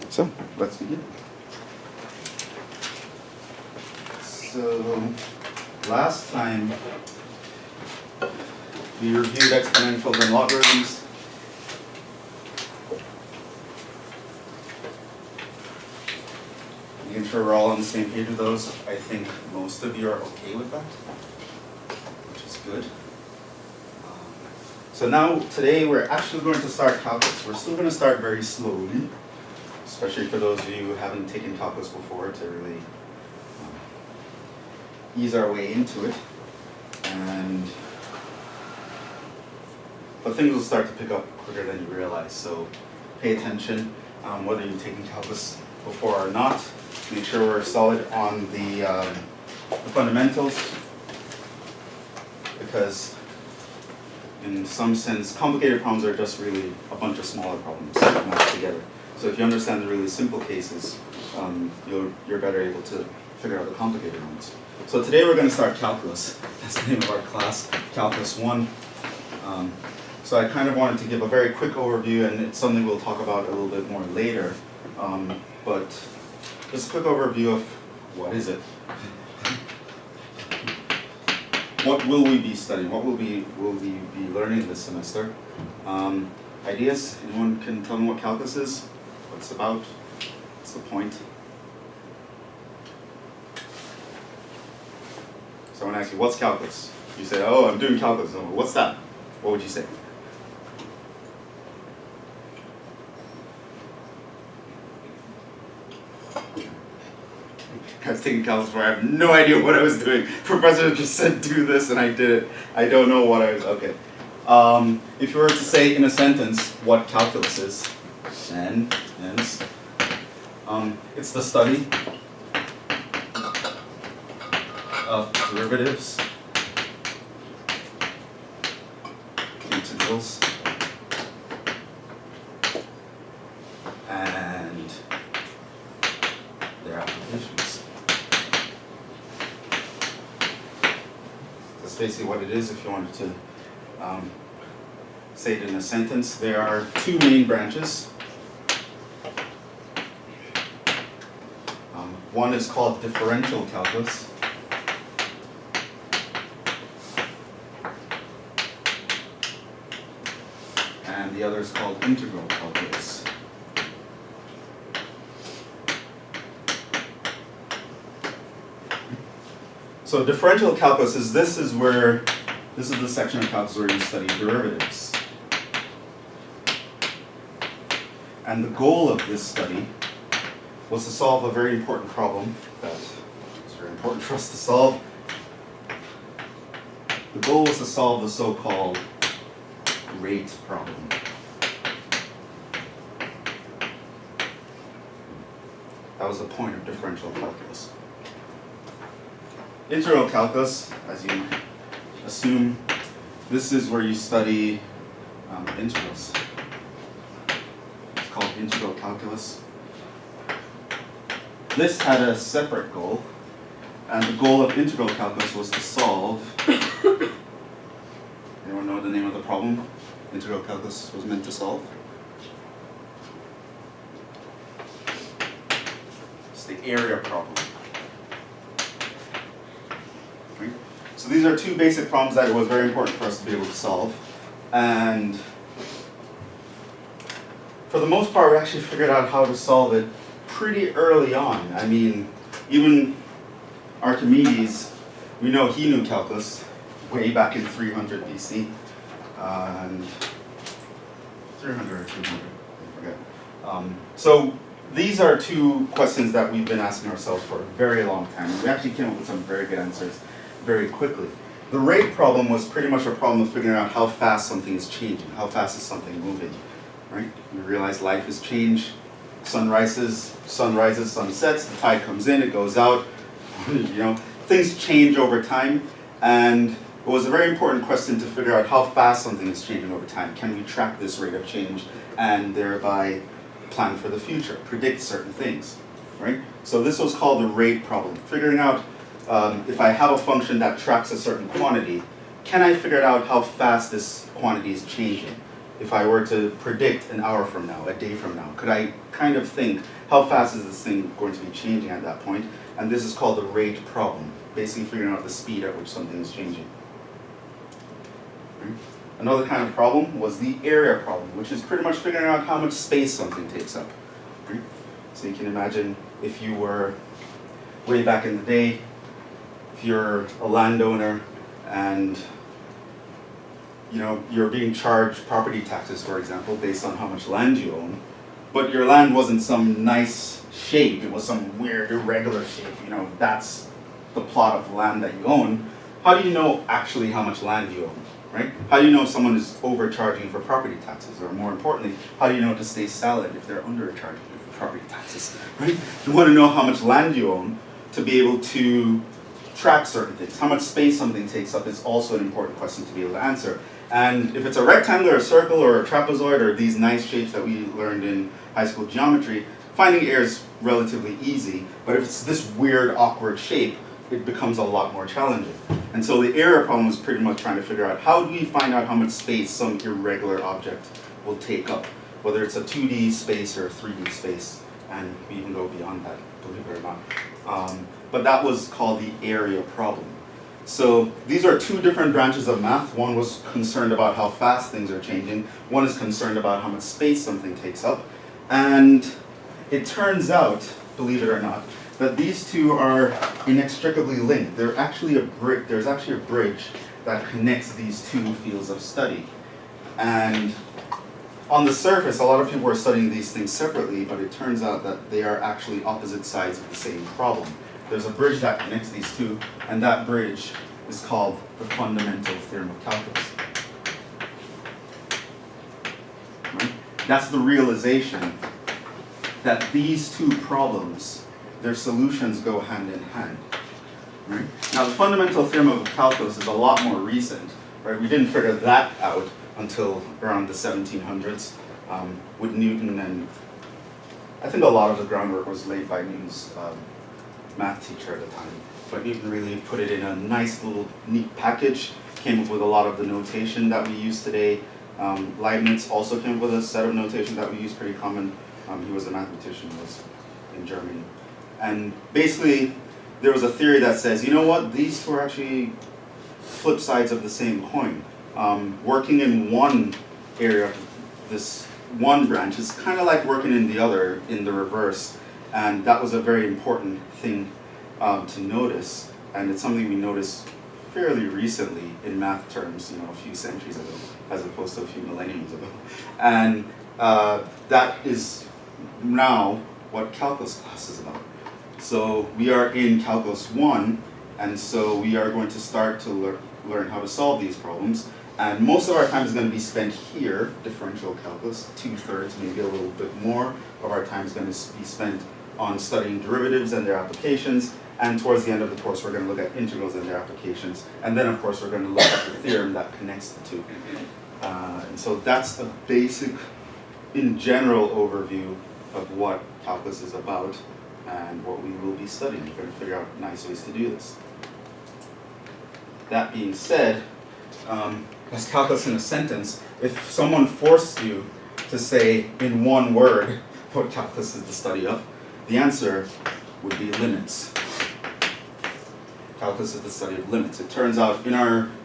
So, let's begin. So, last time we reviewed exponentials and logarithms. Making sure we're all on the same page with those. I think most of you are okay with that, which is good. So now, today, we're actually going to start calculus. We're still going to start very slowly, especially for those of you who haven't taken calculus before, to really ease our way into it. But things will start to pick up quicker than you realize, so pay attention, whether you've taken calculus before or not. Make sure we're solid on the fundamentals, because in some sense, complicated problems are just really a bunch of smaller problems mashed together. So if you understand the really simple cases, you're better able to figure out the complicated ones. So today we're going to start calculus. That's the name of our class, Calculus 1. So I kind of wanted to give a very quick overview, and it's something we'll talk about a little bit more later. But just a quick overview of what is it? What will we be studying? What will we be learning this semester? Ideas? Anyone can tell me what calculus is? What it's about? What's the point? Someone asks you, what's calculus? You say, oh, I'm doing calculus. Oh, what's that? What would you say? I was taking calculus before. I have no idea what I was doing. Professor just said do this, and I did it. I don't know what I was. Okay. If you were to say in a sentence what calculus is, then it's the study of derivatives, integrals, and their applications. That's basically what it is. If you wanted to say it in a sentence, there are two main branches. One is called differential calculus, and the other is called integral calculus. So differential calculus is this is the section of calculus where you study derivatives. And the goal of this study was to solve a very important problem that was very important for us to solve. The goal was to solve the so-called rate problem. That was the point of differential calculus. Integral calculus, as you assume, this is where you study integrals. It's called integral calculus. This had a separate goal, and the goal of integral calculus was to solve. Anyone know the name of the problem integral calculus was meant to solve? It's the area problem. Right? So these are two basic problems that it was very important for us to be able to solve. And for the most part, we actually figured out how to solve it pretty early on. I mean, even Archimedes, we know he knew calculus way back in 300 BC. And 300 or 200, I forget. So these are two questions that we've been asking ourselves for a very long time. We actually came up with some very good answers very quickly. The rate problem was pretty much a problem of figuring out how fast something is changing, how fast is something moving, right? We realize life is change. Sun rises, sun sets, the tide comes in, it goes out. Things change over time, and it was a very important question to figure out how fast something is changing over time. Can we track this rate of change and thereby plan for the future, predict certain things, right? So this was called the rate problem. Figuring out if I have a function that tracks a certain quantity, can I figure out how fast this quantity is changing? if I were to predict an hour from now, a day from now, could I kind of think, how fast is this thing going to be changing at that point? And this is called the rate problem, basically figuring out the speed at which something is changing. Right? Another kind of problem was the area problem, which is pretty much figuring out how much space something takes up. Right? So you can imagine if you were, way back in the day, if you're a landowner and you're being charged property taxes, for example, based on how much land you own, but your land wasn't some nice shape, it was some weird, irregular shape, that's the plot of land that you own. How do you know actually how much land you own, right? How do you know if someone is overcharging for property taxes? Or more importantly, how do you know to stay silent if they're undercharging you for property taxes, right? You want to know how much land you own to be able to track certain things. How much space something takes up is also an important question to be able to answer. And if it's a rectangle or a circle or a trapezoid or these nice shapes that we learned in high school geometry, finding area is relatively easy. But if it's this weird, awkward shape, it becomes a lot more challenging. And so the area problem is pretty much trying to figure out how do we find out how much space some irregular object will take up, whether it's a 2D space or a 3D space, and we even go beyond that, believe it or not. But that was called the area problem. So these are two different branches of math. One was concerned about how fast things are changing. One is concerned about how much space something takes up. And it turns out, believe it or not, that these two are inextricably linked. There's actually a bridge that connects these two fields of study. And on the surface, a lot of people are studying these things separately, but it turns out that they are actually opposite sides of the same problem. There's a bridge that connects these two, and that bridge is called the fundamental theorem of calculus. Right? That's the realization that these two problems, their solutions go hand in hand. Right? Now, the fundamental theorem of calculus is a lot more recent. Right? We didn't figure that out until around the 1700s with Newton, and I think a lot of the groundwork was laid by Newton's math teacher at the time. But Newton really put it in a nice little neat package, came up with a lot of the notation that we use today. Leibniz also came up with a set of notation that we use pretty common. He was a mathematician, was in Germany. And basically, there was a theory that says, you know what, these two are actually flip sides of the same coin. Working in one area of this one branch is kind of like working in the other in the reverse. And that was a very important thing to notice, and it's something we noticed fairly recently in math terms, a few centuries ago, as opposed to a few millenniums ago. And that is now what calculus class is about. So we are in Calculus 1, and so we are going to start to learn how to solve these problems. And most of our time is going to be spent here, differential calculus, 2/3, maybe a little bit more of our time is going to be spent on studying derivatives and their applications, and towards the end of the course we're going to look at integrals and their applications, and then of course we're going to look at the theorem that connects the two. And so that's a basic, in general, overview of what calculus is about and what we will be studying. We're going to figure out nice ways to do this. That being said, as calculus in a sentence, if someone forced you to say in one word what calculus is the study of, the answer would be limits. Calculus is the study of limits. It turns out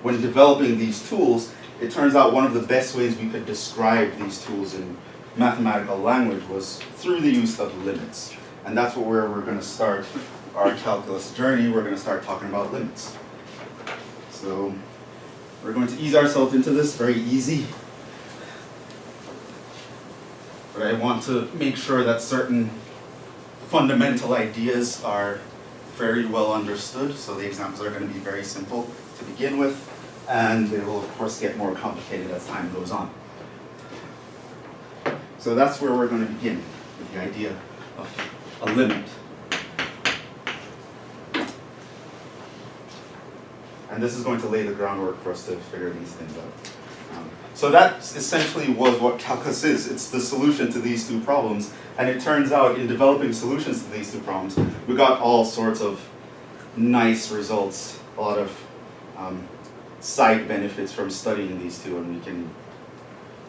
when developing these tools, it turns out one of the best ways we could describe these tools in mathematical language was through the use of limits. And that's where we're going to start our calculus journey. We're going to start talking about limits. So we're going to ease ourselves into this, very easy. But I want to make sure that certain fundamental ideas are very well understood. So the examples are going to be very simple to begin with, and they will of course get more complicated as time goes on. So that's where we're going to begin, with the idea of a limit. And this is going to lay the groundwork for us to figure these things out. So that essentially was what calculus is. It's the solution to these two problems. And it turns out in developing solutions to these two problems, we got all sorts of nice results, a lot of side benefits from studying these two. And we can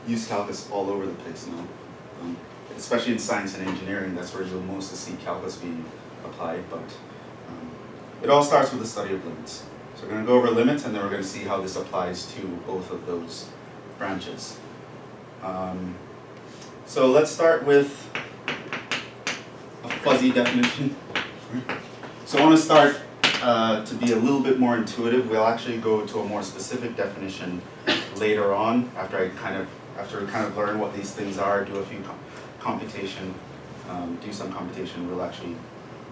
use calculus all over the place now. Especially in science and engineering, that's where you'll mostly see calculus being applied, but it all starts with the study of limits. So we're going to go over limits, and then we're going to see how this applies to both of those branches. So let's start with a fuzzy definition. So I want to start to be a little bit more intuitive. We'll actually go to a more specific definition later on after we kind of learn what these things are, do a few computation, do some computation. We'll actually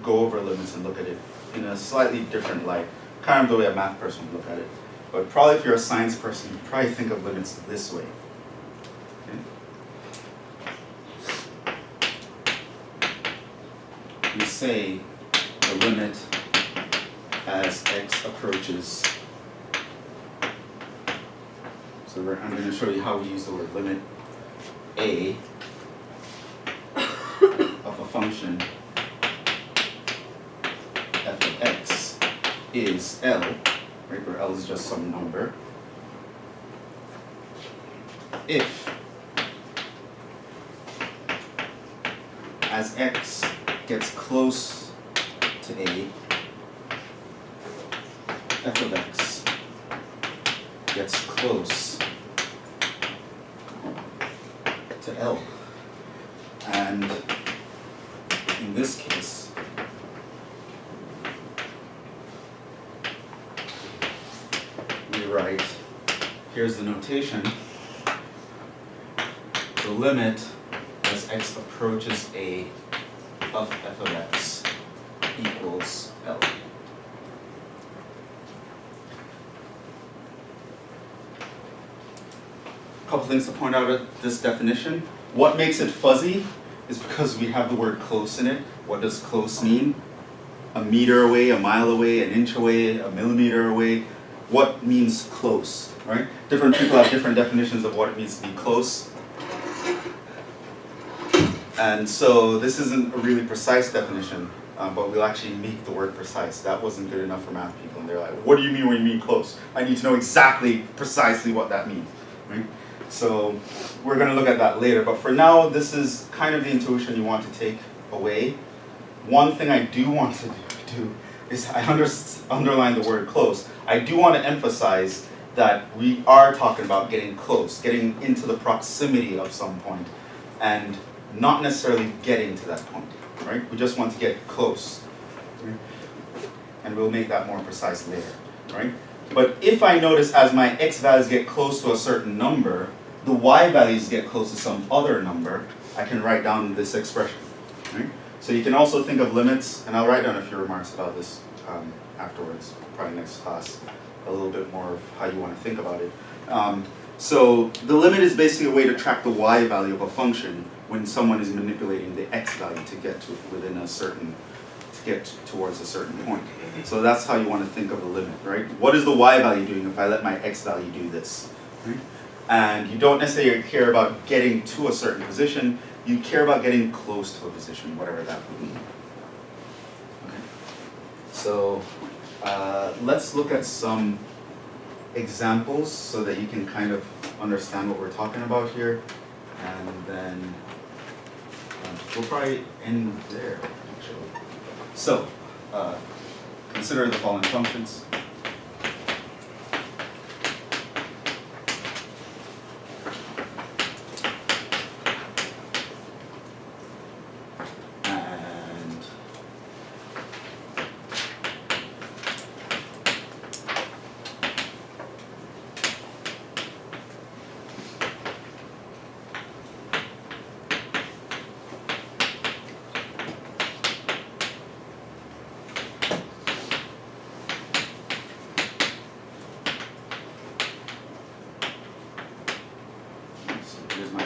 go over limits and look at it in a slightly different light, kind of the way a math person would look at it. But probably if you're a science person, you probably think of limits this way. Okay? We say the limit as x approaches. So I'm going to show you how we use the word limit. A of a function f of x is L, right, where L is just some number, if as x gets close to A, f of x gets close to L. And in this case, we write, here's the notation, the limit as x approaches A of f of x equals L. A couple things to point out at this definition. What makes it fuzzy is because we have the word close in it. What does close mean? A meter away, a mile away, an inch away, a millimeter away. What means close, right? Different people have different definitions of what it means to be close. And so this isn't a really precise definition, but we'll actually make the word precise. That wasn't good enough for math people, and they're like, what do you mean when you mean close? I need to know exactly, precisely what that means, right? So we're going to look at that later, but for now, this is kind of the intuition you want to take away. One thing I do want to do is I underline the word close. I do want to emphasize that we are talking about getting close, getting into the proximity of some point, and not necessarily getting to that point, right? We just want to get close, right? And we'll make that more precise later, right? But if I notice as my x values get close to a certain number, the y values get close to some other number, I can write down this expression, right? So you can also think of limits, and I'll write down a few remarks about this afterwards, probably next class, a little bit more of how you want to think about it. So the limit is basically a way to track the y value of a function when someone is manipulating the x value to get to within a certain, to get towards a certain point. So that's how you want to think of a limit, right? What is the y value doing if I let my x value do this? Right? And you don't necessarily care about getting to a certain position, you care about getting close to a position, whatever that would mean. Okay. So let's look at some examples so that you can kind of understand what we're talking about here. And then we'll probably end there, actually. So, consider the following functions.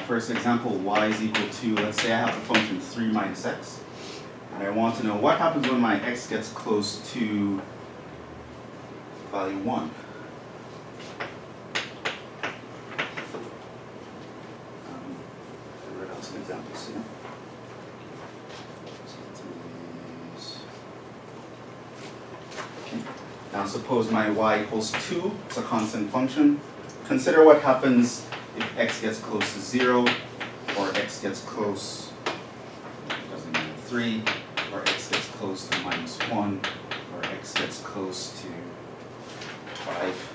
First example, y is equal to, let's say I have the function 3 minus x, and I want to know what happens when my x gets close to value 1. I'll write out some examples here. Okay. Now suppose my y equals 2, it's a constant function. Consider what happens if x gets close to 0, or x gets close, doesn't matter, 3, or x gets close to minus 1, or x gets close to 5.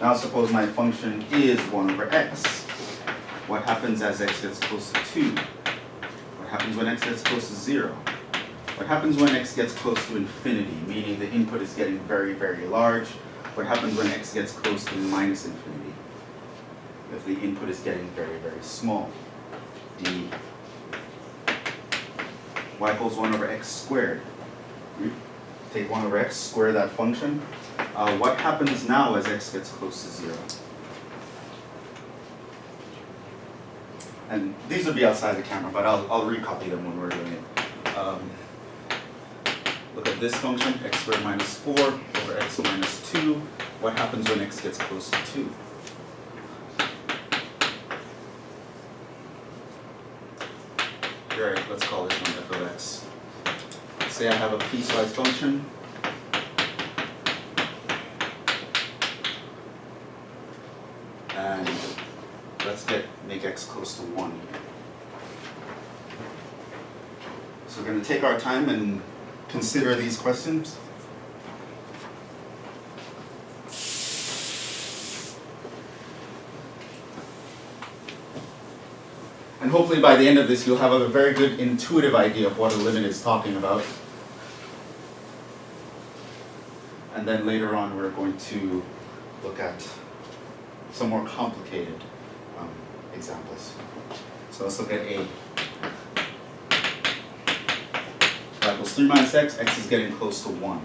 Now suppose my function is 1 over x. What happens as x gets close to 2? What happens when x gets close to 0? What happens when x gets close to infinity, meaning the input is getting very, very large? What happens when x gets close to minus infinity, if the input is getting very, very small? D. Y equals 1 over x squared. Take 1 over x, square that function. What happens now as x gets close to 0? And these will be outside the camera, but I'll recopy them when we're doing it. Look at this function, x squared minus 4 over x minus 2. What happens when x gets close to 2? Alright, let's call this one f of x. Say I have a piecewise function. And let's make x close to 1 here. So we're going to take our time and consider these questions. And hopefully by the end of this you'll have a very good intuitive idea of what a limit is talking about. And then later on we're going to look at some more complicated examples. So let's look at A. Y equals 3 minus x, x is getting close to 1.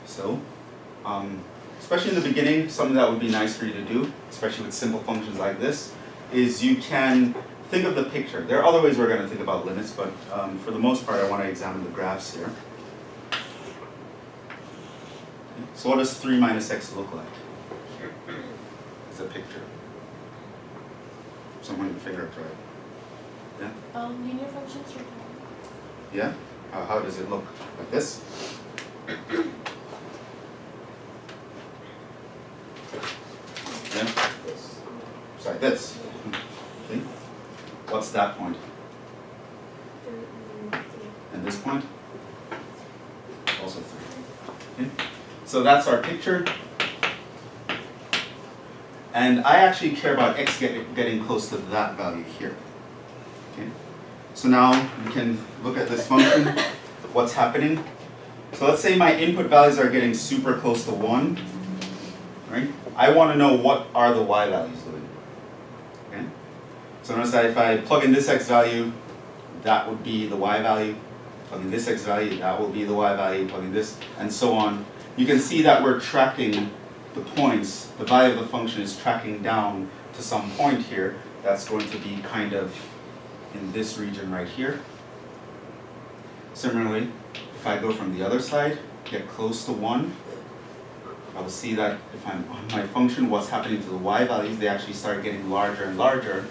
So, especially in the beginning, something that would be nice for you to do, especially with simple functions like this, is you can think of the picture. There are other ways we're going to think about limits, but for the most part I want to examine the graphs here. So what does 3 minus x look like? It's a picture. Someone can figure it right. Yeah? Linear functions or Yeah? How does it look? Like this? Yeah? It's like this. Okay. What's that point? And this point? Also 3. Okay. So that's our picture. And I actually care about x getting close to that value here. Okay. So now we can look at this function. What's happening? So let's say my input values are getting super close to 1. Right? I want to know what are the y values doing. Okay? So notice that if I plug in this x value, that would be the y value. Plug in this x value, that will be the y value. Plug in this, and so on. You can see that we're tracking the points. The value of the function is tracking down to some point here. That's going to be kind of in this region right here. Similarly, if I go from the other side, get close to 1, I will see that if I'm on my function, what's happening to the y values, they actually start getting larger and larger.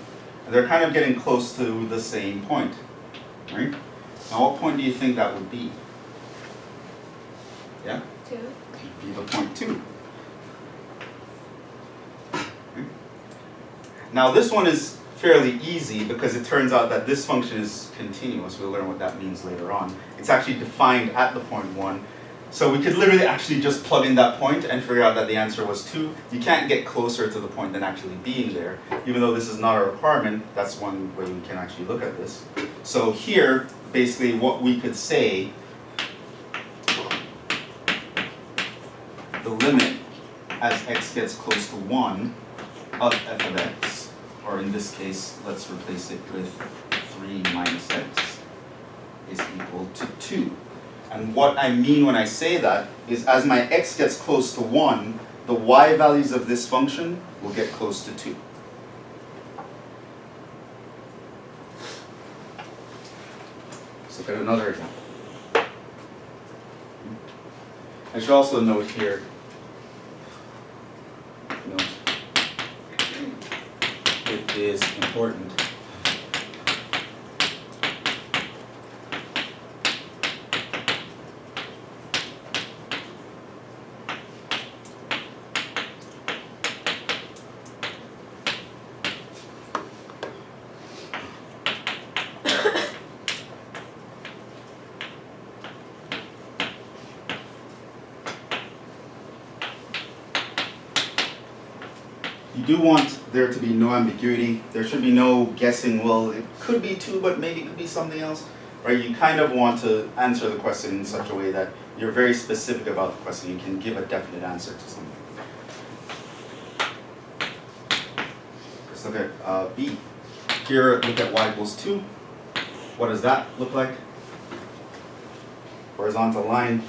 And they're kind of getting close to the same point. Right? Now what point do you think that would be? Yeah? 2. Be the point 2. Okay. Now this one is fairly easy because it turns out that this function is continuous. We'll learn what that means later on. It's actually defined at the point 1. So we could literally actually just plug in that point and figure out that the answer was 2. You can't get closer to the point than actually being there. Even though this is not a requirement, that's one way we can actually look at this. So here, basically what we could say, the limit as x gets close to 1 of f of x, or in this case, let's replace it with 3 minus x, is equal to 2. And what I mean when I say that is as my x gets close to 1, the y values of this function will get close to 2. Let's look at another example. I should also note here, it is important you do want there to be no ambiguity. There should be no guessing, well, it could be 2, but maybe it could be something else, right? You kind of want to answer the question in such a way that you're very specific about the question. You can give a definite answer to something. Let's look at B. Here, look at y equals 2. What does that look like? Horizontal line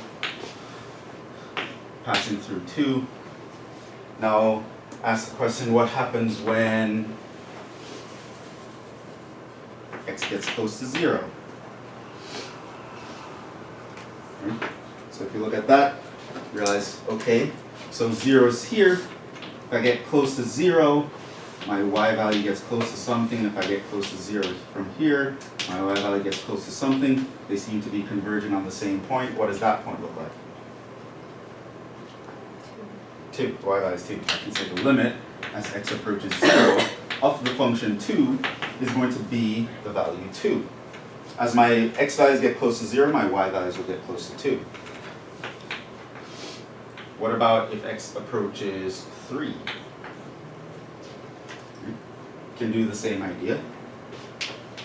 passing through 2. Now, ask the question, what happens when x gets close to 0? Okay. So if you look at that, realize, okay, so 0 is here. If I get close to 0, my y value gets close to something. If I get close to 0 from here, my y value gets close to something. They seem to be converging on the same point. What does that point look like? 2. The y value is 2. I can say the limit as x approaches 0 of the function 2 is going to be the value 2. As my x values get close to 0, my y values will get close to 2. What about if x approaches 3? Can do the same idea.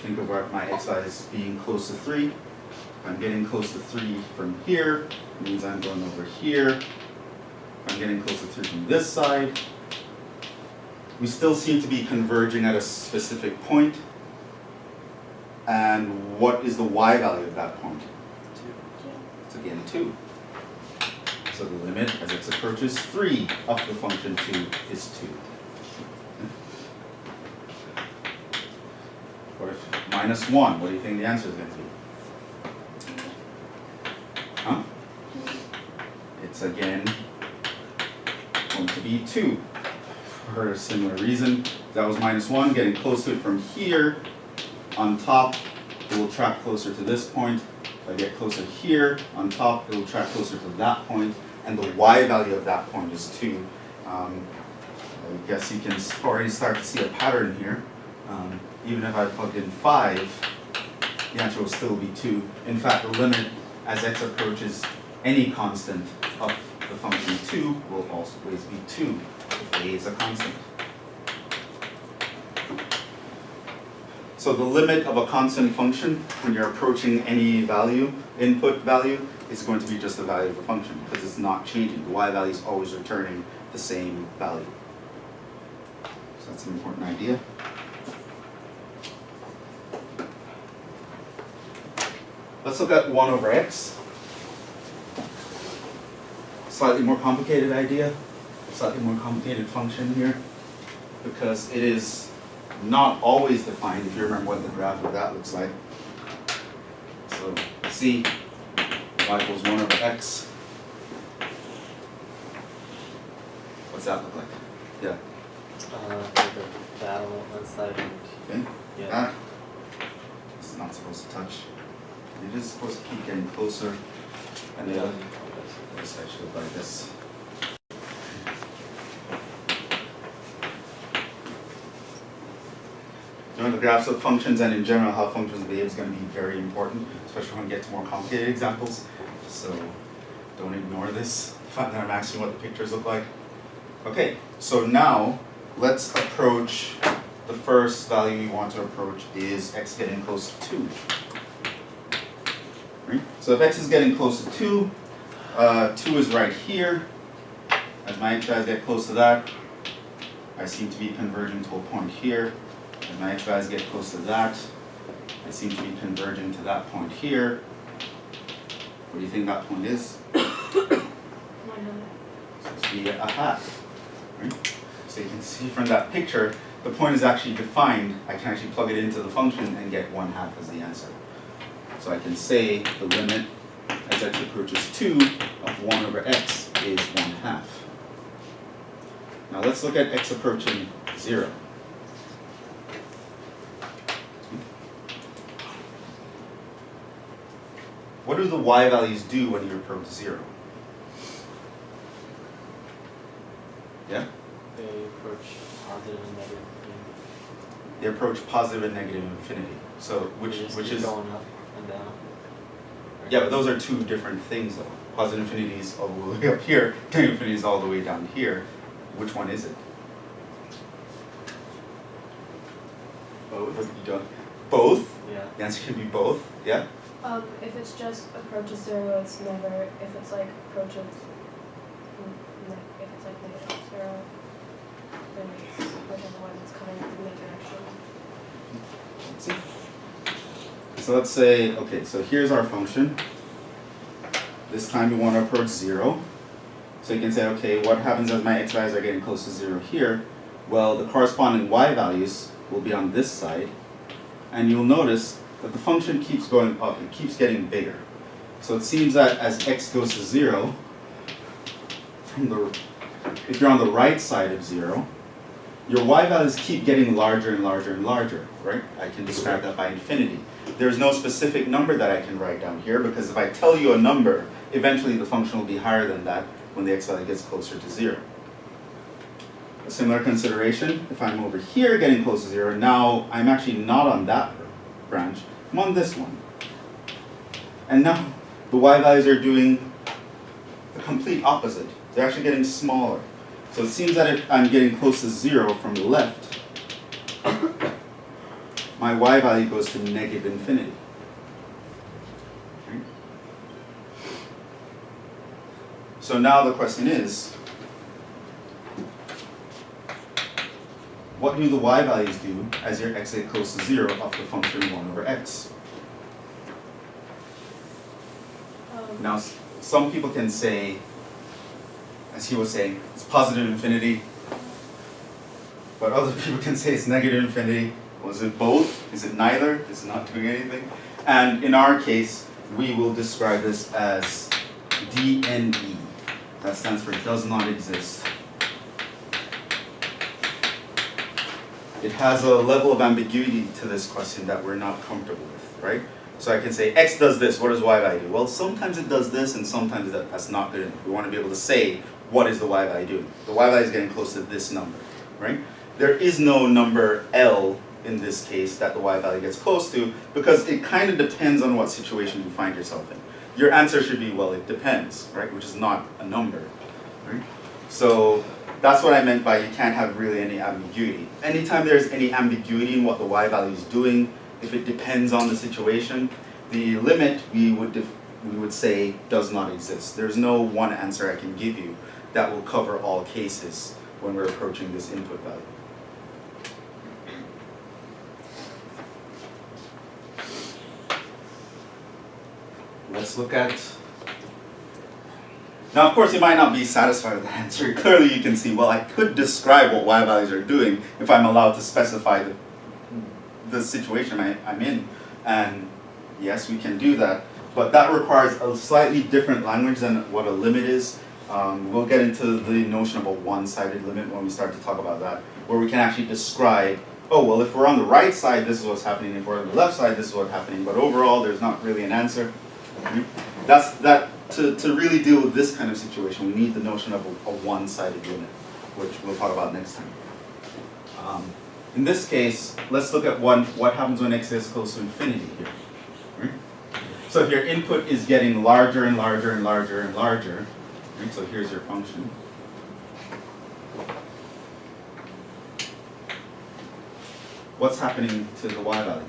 Think of my x values being close to 3. If I'm getting close to 3 from here, it means I'm going over here. If I'm getting close to 3 from this side, we still seem to be converging at a specific point. And what is the y value of that point? 2. It's again 2. So the limit as x approaches 3 of the function 2 is 2. What if minus 1? What do you think the answer is going to be? Huh? It's again going to be 2. For a similar reason. That was minus 1, getting close to it from here. On top, it will track closer to this point. If I get closer here, on top, it will track closer to that point. And the y value of that point is 2. I guess you can already start to see a pattern here. Even if I plugged in 5, the answer will still be 2. In fact, the limit as x approaches any constant of the function 2 will always be 2 if a is a constant. So the limit of a constant function when you're approaching any value, input value, is going to be just the value of the function because it's not changing. The y value is always returning the same value. So that's an important idea. Let's look at 1 over x. Slightly more complicated idea, slightly more complicated function here, because it is not always defined, if you remember what the graph of that looks like. So see, y equals 1 over x. What's that look like? Yeah. Like a battle on one side and Okay. yeah. That is not supposed to touch. It is supposed to keep getting closer. And the other side should look like this. Doing the graphs of functions and in general how functions behave is going to be very important, especially when we get to more complicated examples. So don't ignore this. Find that I'm asking what the pictures look like. Okay, so now let's approach the first value you want to approach is x getting close to 2. Right? So if x is getting close to 2, 2 is right here. As my x values get close to that, I seem to be converging to a point here. As my x values get close to that, I seem to be converging to that point here. What do you think that point is? 100. So it's be a half. Right? So you can see from that picture, the point is actually defined. I can actually plug it into the function and get 1/2 as the answer. So I can say the limit as x approaches 2 of 1 over x is 1/2. Now let's look at x approaching 0. What do the y values do when you approach 0? Yeah? They approach positive and negative. They approach positive and negative infinity. So which keep is going up and down. Right? yeah, but those are two different things though. Positive infinity is all the way up here, negative infinity is all the way down here. Which one is it? Both? What you don't? Both? Yeah. The answer could be both, yeah? If it's just approaches 0, it's never. If it's like approaches, if it's like -0, then it's whichever one is coming from the direction. Let's see. So let's say, okay, so here's our function. This time we want to approach 0. So you can say, okay, what happens as my x values are getting close to 0 here? Well, the corresponding y values will be on this side. And you'll notice that the function keeps going up, it keeps getting bigger. So it seems that as x goes to 0, if you're on the right side of 0, your y values keep getting larger and larger and larger, right? I can describe that by infinity. There's no specific number that I can write down here because if I tell you a number, eventually the function will be higher than that when the x value gets closer to 0. A similar consideration, if I'm over here getting close to 0, now I'm actually not on that branch, I'm on this one. And now the y values are doing the complete opposite. They're actually getting smaller. So it seems that if I'm getting close to 0 from the left, my y value goes to negative infinity. Right? So now the question is, what do the y values do as your x gets close to 0 of the function 1 over x? Now, some people can say, as he was saying, it's positive infinity, but other people can say it's negative infinity. Was it both? Is it neither? Is it not doing anything? And in our case, we will describe this as DNE. That stands for does not exist. It has a level of ambiguity to this question that we're not comfortable with, right? So I can say x does this, what does y value do? Well, sometimes it does this and sometimes that's not good enough. We want to be able to say, what is the y value doing? The y value is getting close to this number, right? There is no number L in this case that the y value gets close to because it kind of depends on what situation you find yourself in. Your answer should be, well, it depends, right? Which is not a number, right? So that's what I meant by you can't have really any ambiguity. Anytime there's any ambiguity in what the y value is doing, if it depends on the situation, the limit we would say does not exist. There's no one answer I can give you that will cover all cases when we're approaching this input value. Let's look at, now of course you might not be satisfied with the answer. Clearly you can see, well, I could describe what y values are doing if I'm allowed to specify the situation I'm in. And yes, we can do that, but that requires a slightly different language than what a limit is. We'll get into the notion of a one-sided limit when we start to talk about that, where we can actually describe, oh, well, if we're on the right side, this is what's happening. If we're on the left side, this is what's happening. But overall, there's not really an answer. To really deal with this kind of situation, we need the notion of a one-sided limit, which we'll talk about next time. In this case, let's look at what happens when x is close to infinity here. Right? So if your input is getting larger and larger and larger and larger, right? So here's your function. What's happening to the y value?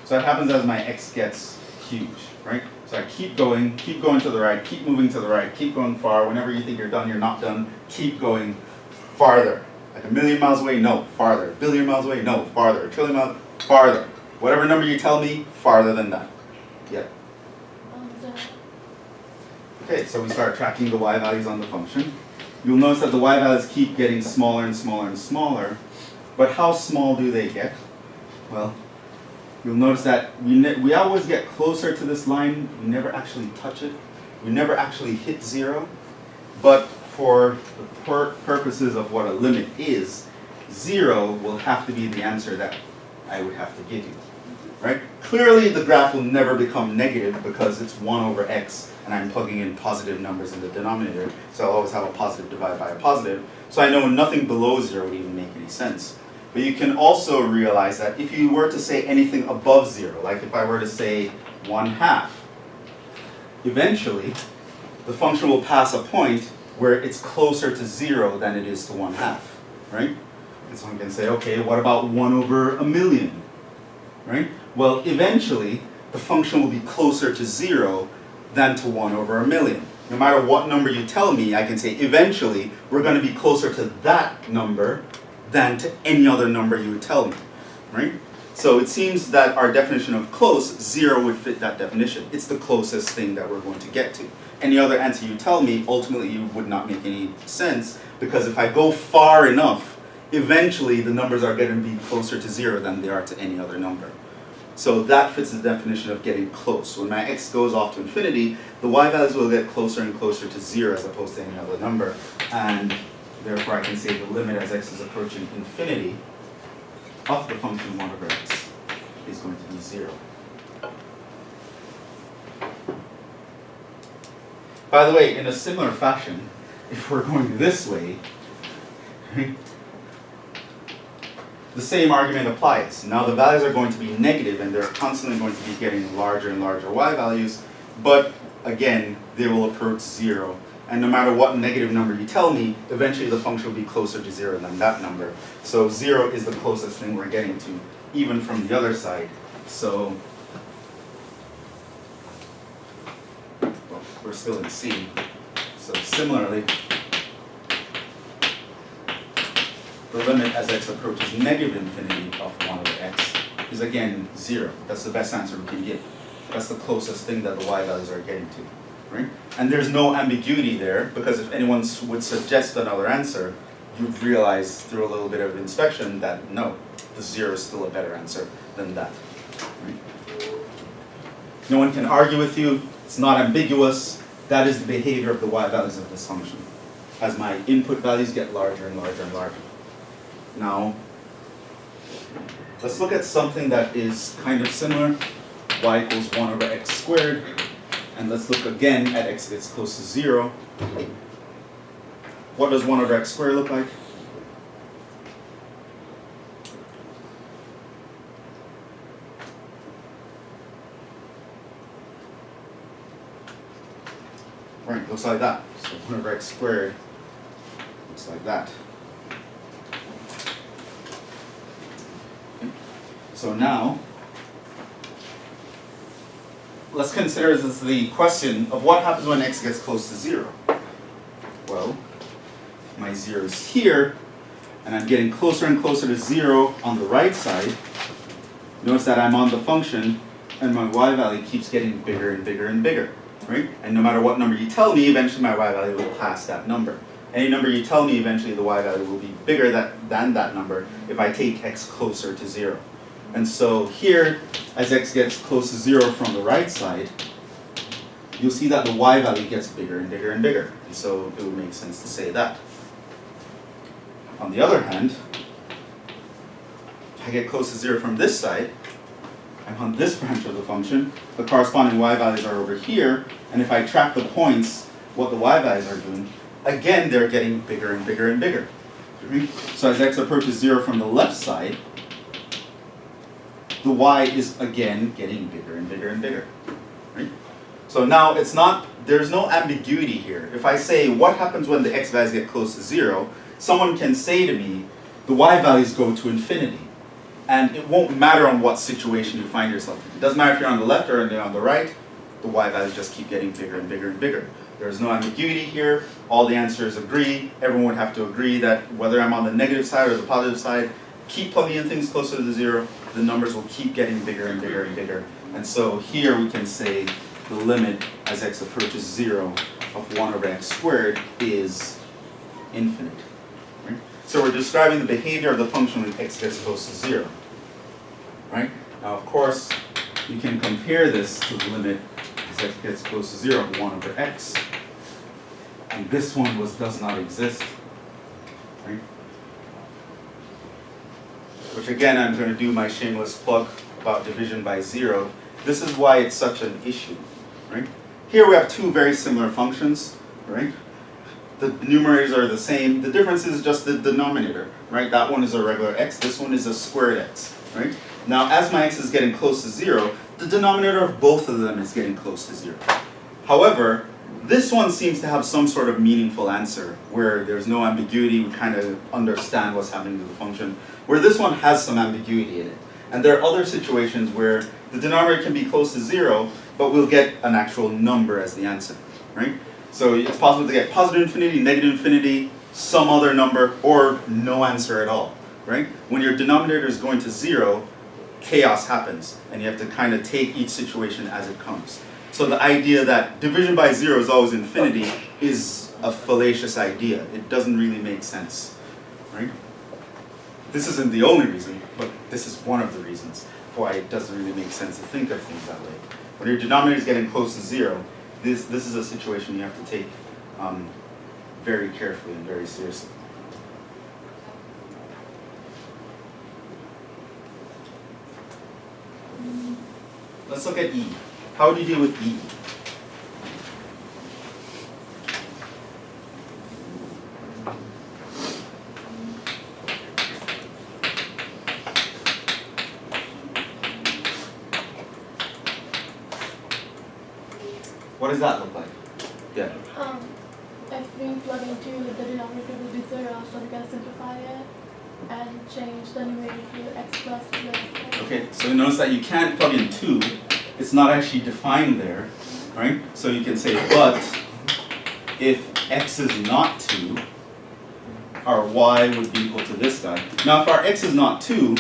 So that happens as my x gets huge, right? So I keep going to the right, keep moving to the right, keep going far. Whenever you think you're done, you're not done. Keep going farther. Like 1,000,000 miles away, no, farther. 1,000,000,000 miles away, no, farther. 1,000,000,000 miles, farther. Whatever number you tell me, farther than that. Yeah. Okay, so we start tracking the y values on the function. You'll notice that the y values keep getting smaller and smaller and smaller. But how small do they get? Well, you'll notice that we always get closer to this line. We never actually touch it. We never actually hit 0. But for the purposes of what a limit is, 0 will have to be the answer that I would have to give you. Right? Clearly the graph will never become negative because it's 1 over x and I'm plugging in positive numbers in the denominator. So I'll always have a positive divided by a positive. So I know nothing below 0 would even make any sense. But you can also realize that if you were to say anything above 0, like if I were to say 1/2, eventually the function will pass a point where it's closer to 0 than it is to 1/2, right? And so one can say, okay, what about 1 over a million, right? Well, eventually the function will be closer to 0 than to 1 over a million. No matter what number you tell me, I can say eventually we're going to be closer to that number than to any other number you would tell me, right? So it seems that our definition of close, 0 would fit that definition. It's the closest thing that we're going to get to. Any other answer you tell me, ultimately it would not make any sense, because if I go far enough, eventually the numbers are going to be closer to 0 than they are to any other number. So that fits the definition of getting close. When my x goes off to infinity, the y values will get closer and closer to 0 as opposed to any other number. And therefore I can say the limit as x is approaching infinity of the function 1 over x is going to be 0. By the way, in a similar fashion, if we're going this way, the same argument applies. Now the values are going to be negative and they're constantly going to be getting larger and larger y values, but again, they will approach 0. And no matter what negative number you tell me, eventually the function will be closer to 0 than that number. So 0 is the closest thing we're getting to, even from the other side. So, well, we're still in C. So similarly, the limit as x approaches negative infinity of 1 over x is again 0. That's the best answer we can give. That's the closest thing that the y values are getting to. Right? And there's no ambiguity there, because if anyone would suggest another answer, you'd realize through a little bit of inspection that no, the 0 is still a better answer than that. Right? No one can argue with you, it's not ambiguous, that is the behavior of the y values of this function. As my input values get larger and larger and larger. Now, let's look at something that is kind of similar. Y equals 1 over x squared. And let's look again at x gets close to 0. What does 1 over x squared look like? Right, looks like that. So 1 over x squared looks like that. Okay. So now, let's consider this the question of what happens when x gets close to 0. Well, my 0 is here, and I'm getting closer and closer to 0 on the right side. Notice that I'm on the function, and my y value keeps getting bigger and bigger and bigger, right? And no matter what number you tell me, eventually my y value will pass that number. Any number you tell me, eventually the y value will be bigger than that number if I take x closer to 0. And so here, as x gets close to 0 from the right side, you'll see that the y value gets bigger and bigger and bigger. And so it would make sense to say that. On the other hand, if I get close to 0 from this side, I'm on this branch of the function, the corresponding y values are over here, and if I track the points, what the y values are doing, again they're getting bigger and bigger and bigger. So as x approaches 0 from the left side, the y is again getting bigger and bigger and bigger. Right? So now there's no ambiguity here. If I say what happens when the x values get close to 0, someone can say to me, the y values go to infinity. And it won't matter on what situation you find yourself in. It doesn't matter if you're on the left or on the right, the y values just keep getting bigger and bigger and bigger. There's no ambiguity here. All the answers agree. Everyone would have to agree that whether I'm on the negative side or the positive side, keep plugging in things closer to 0, the numbers will keep getting bigger and bigger and bigger. And so here we can say the limit as x approaches 0 of 1 over x squared is infinite. Right? So we're describing the behavior of the function when x gets close to 0. Right? Now of course, you can compare this to the limit as x gets close to 0 of 1 over x. And this one does not exist. Right? Which again, I'm going to do my shameless plug about division by 0. This is why it's such an issue, right? Here we have two very similar functions, right? The numerators are the same. The difference is just the denominator, right? That one is a regular x, this one is a squared x, right? Now, as my x is getting close to 0, the denominator of both of them is getting close to 0. However, this one seems to have some sort of meaningful answer where there's no ambiguity, we kind of understand what's happening to the function, where this one has some ambiguity in it. And there are other situations where the denominator can be close to 0, but we'll get an actual number as the answer, right? So it's possible to get positive infinity, negative infinity, some other number, or no answer at all, right? When your denominator is going to 0, chaos happens, and you have to kind of take each situation as it comes. So the idea that division by 0 is always infinity is a fallacious idea. It doesn't really make sense, right? This isn't the only reason, but this is one of the reasons why it doesn't really make sense to think of things that way. When your denominator is getting close to 0, this is a situation you have to take very carefully and very seriously. Let's look at E. How do you deal with E? What does that look like? Yeah. If we plug into the denominator will be 0, so we can simplify it and change the numerator to x plus 2. Okay, so notice that you can't plug in 2. It's not actually defined there, right? So you can say, but if x is not 2, our y would be equal to this guy. Now if our x is not 2,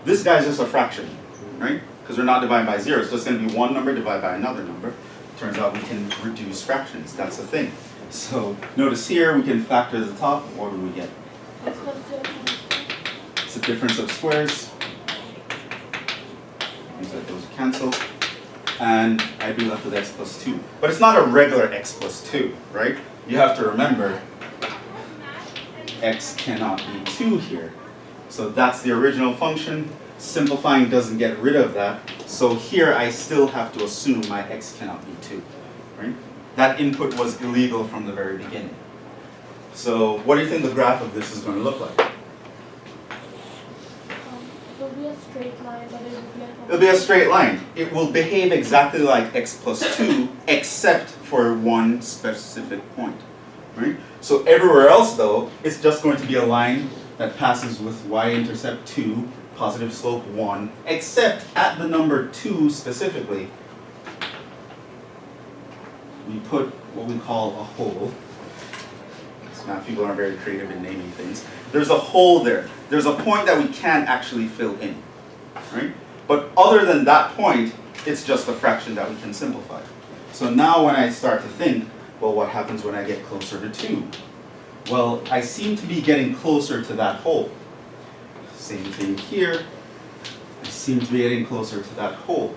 this guy's just a fraction, right? Because we're not dividing by 0. It's just going to be one number divided by another number. Turns out we can reduce fractions. That's the thing. So notice here we can factor the top. What do we get? X plus 2. It's a difference of squares. Means that those cancel. And I'd be left with x plus 2. But it's not a regular x plus 2, right? You have to remember x cannot be 2 here. So that's the original function. Simplifying doesn't get rid of that. So here I still have to assume my x cannot be 2, right? That input was illegal from the very beginning. So what do you think the graph of this is going to look like? It will be a straight line, but it will be a... It'll be a straight line. It will behave exactly like x plus 2, except for one specific point, right? So everywhere else, though, it's just going to be a line that passes with y-intercept 2, positive slope 1, except at the number 2 specifically, we put what we call a hole. Math people aren't very creative in naming things. There's a hole there. There's a point that we can't actually fill in, right? But other than that point, it's just a fraction that we can simplify. So now when I start to think, well, what happens when I get closer to 2? Well, I seem to be getting closer to that hole. Same thing here. I seem to be getting closer to that hole.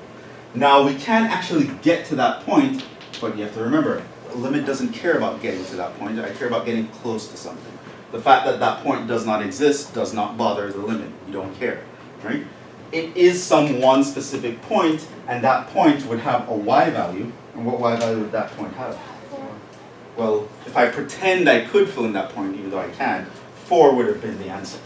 Now we can't actually get to that point, but you have to remember, the limit doesn't care about getting to that point. I care about getting close to something. The fact that that point does not exist does not bother the limit. You don't care, right? It is some one specific point, and that point would have a y value. And what y value would that point have? 4. Well, if I pretend I could fill in that point, even though I can't, 4 would have been the answer.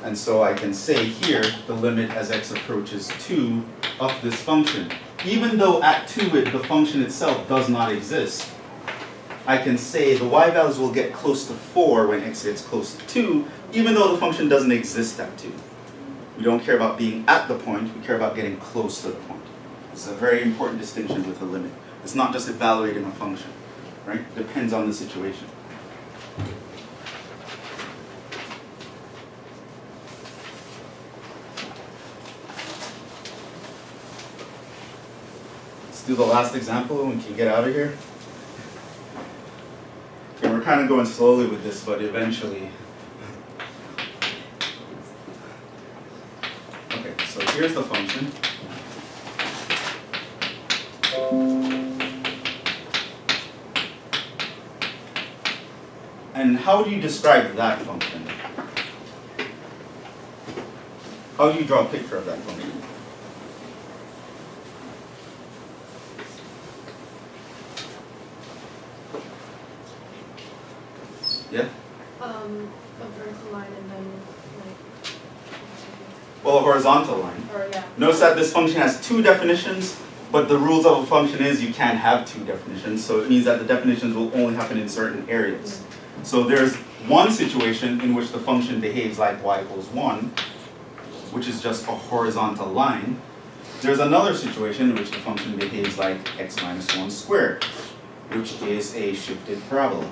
And so I can say here, the limit as x approaches 2 of this function. Even though at 2 the function itself does not exist, I can say the y values will get close to 4 when x gets close to 2, even though the function doesn't exist at 2. We don't care about being at the point, we care about getting close to the point. It's a very important distinction with a limit. It's not just evaluating a function, right? It depends on the situation. Do the last example and we can get out of here. Okay, we're kind of going slowly with this, but eventually. Okay, so here's the function. And how do you describe that function? How do you draw a picture of that function? Yeah? A vertical line and then Well, a horizontal line. or yeah. Notice that this function has two definitions. But the rules of a function is you can't have two definitions, so it means that the definitions will only happen in certain areas. So there's one situation in which the function behaves like y equals 1, which is just a horizontal line. There's another situation in which the function behaves like x minus 1 squared, which is a shifted parabola.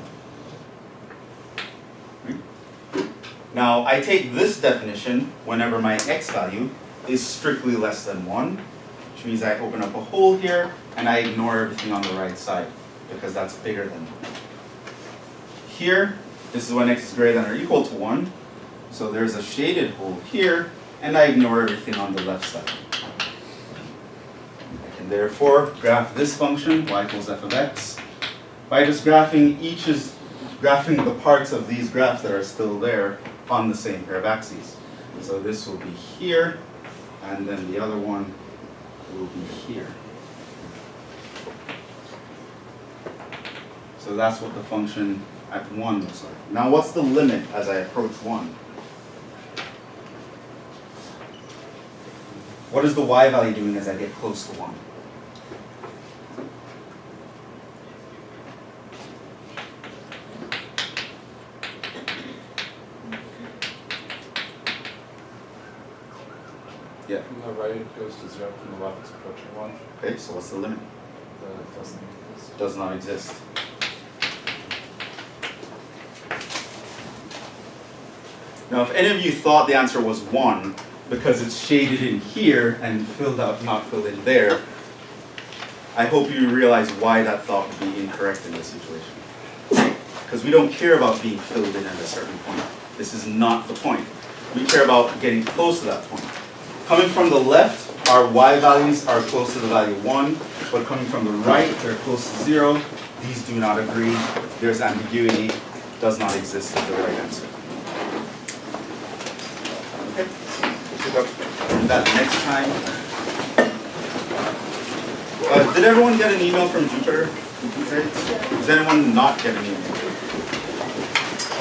Now, I take this definition whenever my x value is strictly less than 1, which means I open up a hole here and I ignore everything on the right side because that's bigger than 1. Here, this is when x is greater than or equal to 1, so there's a shaded hole here and I ignore everything on the left side. I can therefore graph this function, y equals f of x, by just graphing the parts of these graphs that are still there on the same pair of axes. So this will be here, and then the other one will be here. So that's what the function at 1 looks like. Now what's the limit as I approach 1? What is the y value doing as I get close to 1? Yeah. From the right it goes to 0, from the left it's approaching 1. Okay, so what's the limit? That doesn't exist. Does not exist. Now, if any of you thought the answer was 1 because it's shaded in here and filled out, not filled in there, I hope you realize why that thought would be incorrect in this situation. Because we don't care about being filled in at a certain point. This is not the point. We care about getting close to that point. Coming from the left, our y values are close to the value 1, but coming from the right, they're close to 0. These do not agree. There's ambiguity. Does not exist as the right answer. Okay, we'll pick up that next time. Did everyone get an email from Jupiter? Does anyone not get an email?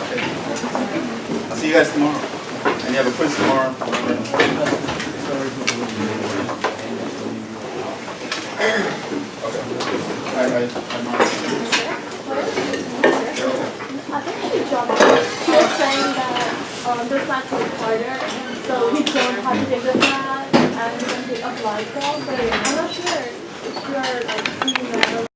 Okay. I'll see you guys tomorrow. And you have a quiz tomorrow. I think she dropped it. She was saying that this math was harder, so we don't have to take the math and we can take applied call, but I'm not sure.